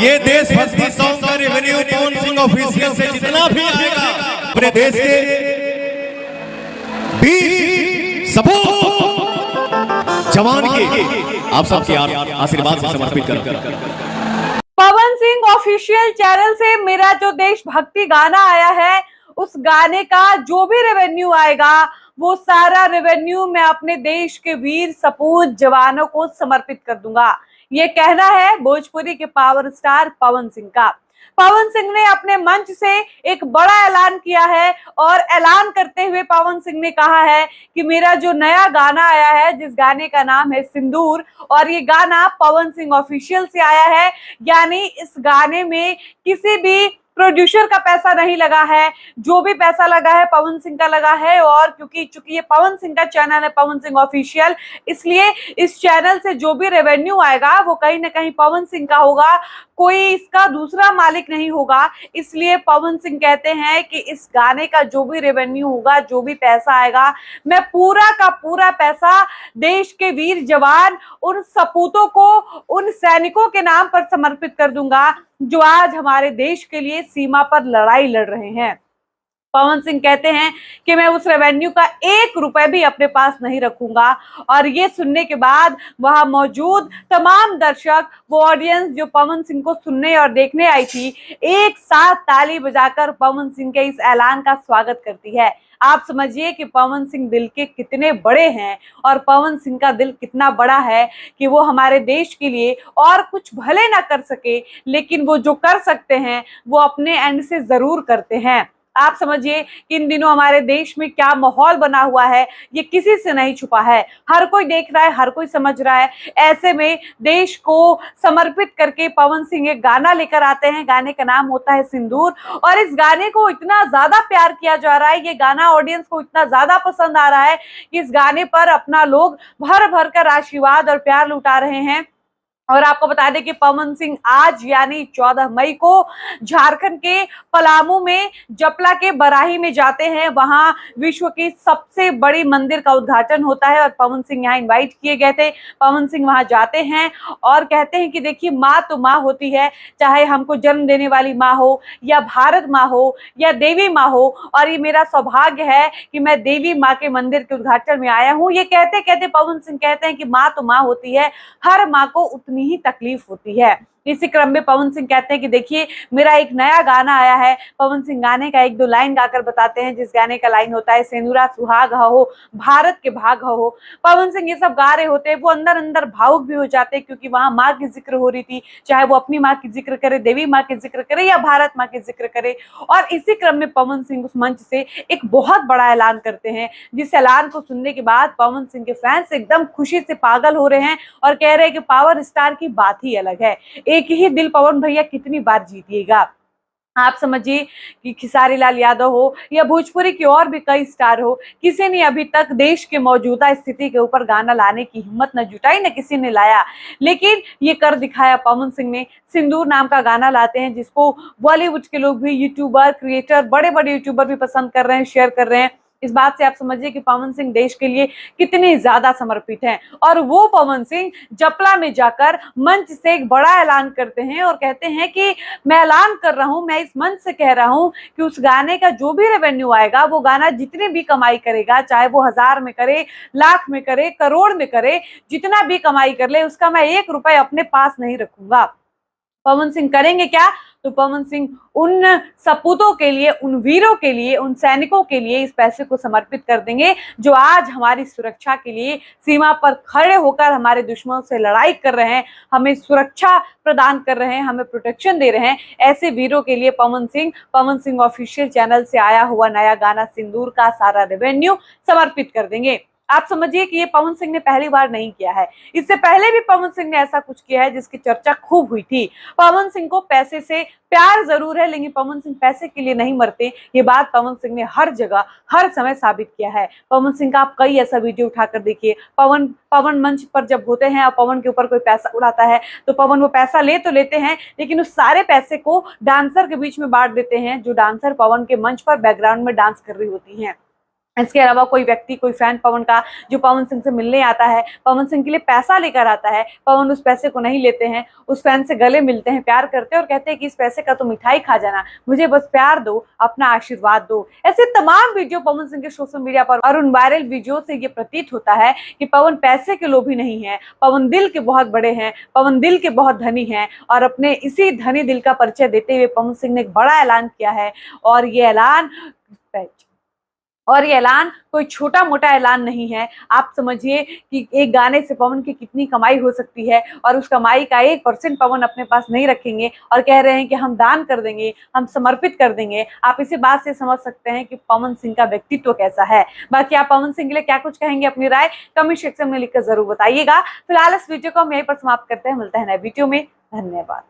ये देशभक्ति सॉन्ग का रेवेन्यू पवन सिंह ऑफिशियल से जितना भी आएगा अपने देश के वीर सपूत जवान के आप सबके आशीर्वाद से समर्पित कर। पवन सिंह ऑफिशियल चैनल से मेरा जो देशभक्ति गाना आया है, उस गाने का जो भी रेवेन्यू आएगा वो सारा रेवेन्यू मैं अपने देश के वीर सपूत जवानों को समर्पित कर दूंगा। ये कहना है भोजपुरी के पावर स्टार पवन सिंह का। पवन सिंह ने अपने मंच से एक बड़ा ऐलान किया है और ऐलान करते हुए पवन सिंह ने कहा है कि मेरा जो नया गाना आया है, जिस गाने का नाम है सिंदूर, और ये गाना पवन सिंह ऑफिशियल से आया है, यानी इस गाने में किसी भी प्रोड्यूसर का पैसा नहीं लगा है, जो भी पैसा लगा है पवन सिंह का लगा है। और चूंकि ये पवन सिंह का चैनल है, पवन सिंह ऑफिशियल, इसलिए इस चैनल से जो भी रेवेन्यू आएगा वो कहीं ना कहीं पवन सिंह का होगा, कोई इसका दूसरा मालिक नहीं होगा। इसलिए पवन सिंह कहते हैं कि इस गाने का जो भी रेवेन्यू होगा, जो भी पैसा आएगा, मैं पूरा का पूरा पैसा देश के वीर जवान, उन सपूतों को, उन सैनिकों के नाम पर समर्पित कर दूंगा जो आज हमारे देश के लिए सीमा पर लड़ाई लड़ रहे हैं। पवन सिंह कहते हैं कि मैं उस रेवेन्यू का 1 रुपए भी अपने पास नहीं रखूंगा। और ये सुनने के बाद वहां मौजूद तमाम दर्शक, वो ऑडियंस जो पवन सिंह को सुनने और देखने आई थी, एक साथ ताली बजाकर पवन सिंह के इस ऐलान का स्वागत करती है। आप समझिए कि पवन सिंह दिल के कितने बड़े हैं और पवन सिंह का दिल कितना बड़ा है कि वो हमारे देश के लिए और कुछ भले ना कर सके, लेकिन वो जो कर सकते हैं वो अपने एंड से जरूर करते हैं। आप समझिए कि इन दिनों हमारे देश में क्या माहौल बना हुआ है, ये किसी से नहीं छुपा है, हर कोई देख रहा है, हर कोई समझ रहा है। ऐसे में देश को समर्पित करके पवन सिंह एक गाना लेकर आते हैं, गाने का नाम होता है सिंदूर। और इस गाने को इतना ज्यादा प्यार किया जा रहा है, ये गाना ऑडियंस को इतना ज्यादा पसंद आ रहा है कि इस गाने पर अपना लोग भर भर कर आशीर्वाद और प्यार लुटा रहे हैं। और आपको बता दें कि पवन सिंह आज यानी 14 मई को झारखंड के पलामू में जपला के बराही में जाते हैं। वहां विश्व की सबसे बड़ी मंदिर का उद्घाटन होता है और पवन सिंह यहाँ इनवाइट किए गए थे। पवन सिंह वहां जाते हैं और कहते हैं कि देखिए, माँ तो माँ होती है, चाहे हमको जन्म देने वाली माँ हो या भारत माँ हो या देवी माँ हो, और ये मेरा सौभाग्य है कि मैं देवी माँ के मंदिर के उद्घाटन में आया हूँ। ये कहते कहते पवन सिंह कहते हैं कि माँ तो माँ होती है, हर माँ को उतनी ही तकलीफ होती है। इसी क्रम में पवन सिंह कहते हैं कि देखिए, मेरा एक नया गाना आया है। पवन सिंह गाने का 1-2 लाइन गाकर बताते हैं, जिस गाने का लाइन होता है सेनुरा सुहाग हो, भारत के भाग हो। पवन सिंह ये सब गा रहे होते हैं, वो अंदर अंदर भावुक भी हो जाते हैं, क्योंकि वहां माँ की जिक्र हो रही थी, चाहे वो अपनी माँ की जिक्र करे, देवी माँ की जिक्र करे या भारत माँ की जिक्र करे। और इसी क्रम में पवन सिंह उस मंच से एक बहुत बड़ा ऐलान करते हैं, जिस ऐलान को सुनने के बाद पवन सिंह के फैंस एकदम खुशी से पागल हो रहे हैं और कह रहे हैं कि पावर स्टार की बात ही अलग है। एक ही दिल पवन भैया कितनी बार जीतिएगा। आप समझिए कि खेसारी लाल यादव हो या भोजपुरी के और भी कई स्टार हो, किसी ने अभी तक देश के मौजूदा स्थिति के ऊपर गाना लाने की हिम्मत न जुटाई, न किसी ने लाया। लेकिन ये कर दिखाया पवन सिंह ने। सिंदूर नाम का गाना लाते हैं, जिसको बॉलीवुड के लोग भी, यूट्यूबर, क्रिएटर, बड़े बड़े यूट्यूबर भी पसंद कर रहे हैं, शेयर कर रहे हैं। इस बात से आप समझिए कि पवन सिंह देश के लिए कितने ज्यादा समर्पित हैं। और वो पवन सिंह जपला में जाकर मंच से एक बड़ा ऐलान करते हैं और कहते हैं कि मैं ऐलान कर रहा हूं, मैं इस मंच से कह रहा हूं कि उस गाने का जो भी रेवेन्यू आएगा, वो गाना जितनी भी कमाई करेगा, चाहे वो 1000 में करे, लाख में करे, करोड़ में करे, जितना भी कमाई कर ले, उसका मैं 1 रुपए अपने पास नहीं रखूंगा। पवन सिंह करेंगे क्या? तो पवन सिंह उन सपूतों के लिए, उन वीरों के लिए, उन सैनिकों के लिए इस पैसे को समर्पित कर देंगे, जो आज हमारी सुरक्षा के लिए सीमा पर खड़े होकर हमारे दुश्मनों से लड़ाई कर रहे हैं, हमें सुरक्षा प्रदान कर रहे हैं, हमें प्रोटेक्शन दे रहे हैं। ऐसे वीरों के लिए पवन सिंह ऑफिशियल चैनल से आया हुआ नया गाना सिंदूर का सारा रेवेन्यू समर्पित कर देंगे। आप समझिए कि ये पवन सिंह ने पहली बार नहीं किया है, इससे पहले भी पवन सिंह ने ऐसा कुछ किया है जिसकी चर्चा खूब हुई थी। पवन सिंह को पैसे से प्यार जरूर है, लेकिन पवन सिंह पैसे के लिए नहीं मरते। ये बात पवन सिंह ने हर जगह, हर समय साबित किया है। पवन सिंह का आप कई ऐसा वीडियो उठाकर देखिए, पवन मंच पर जब होते हैं और पवन के ऊपर कोई पैसा उड़ाता है, तो पवन वो पैसा ले तो लेते हैं, लेकिन उस सारे पैसे को डांसर के बीच में बांट देते हैं, जो डांसर पवन के मंच पर बैकग्राउंड में डांस कर रही होती हैं। इसके अलावा कोई व्यक्ति, कोई फैन पवन का जो पवन सिंह से मिलने आता है, पवन सिंह के लिए पैसा लेकर आता है, पवन उस पैसे को नहीं लेते हैं, उस फैन से गले मिलते हैं, प्यार करते हैं और कहते हैं कि इस पैसे का तो मिठाई खा जाना, मुझे बस प्यार दो, अपना आशीर्वाद दो। ऐसे तमाम वीडियो पवन सिंह के सोशल मीडिया पर और उन वायरल वीडियो से ये प्रतीत होता है कि पवन पैसे के लोभी नहीं है, पवन दिल के बहुत बड़े हैं, पवन दिल के बहुत धनी हैं। और अपने इसी धनी दिल का परिचय देते हुए पवन सिंह ने एक बड़ा ऐलान किया है और ये ऐलान कोई छोटा मोटा ऐलान नहीं है। आप समझिए कि एक गाने से पवन की कितनी कमाई हो सकती है और उस कमाई का 1% पवन अपने पास नहीं रखेंगे और कह रहे हैं कि हम दान कर देंगे, हम समर्पित कर देंगे। आप इसी बात से समझ सकते हैं कि पवन सिंह का व्यक्तित्व कैसा है। बाकी आप पवन सिंह के लिए क्या कुछ कहेंगे, अपनी राय कमेंट सेक्शन में लिखकर जरूर बताइएगा। फिलहाल इस वीडियो को हम यहीं पर समाप्त करते हैं, मिलते हैं नए वीडियो में। धन्यवाद।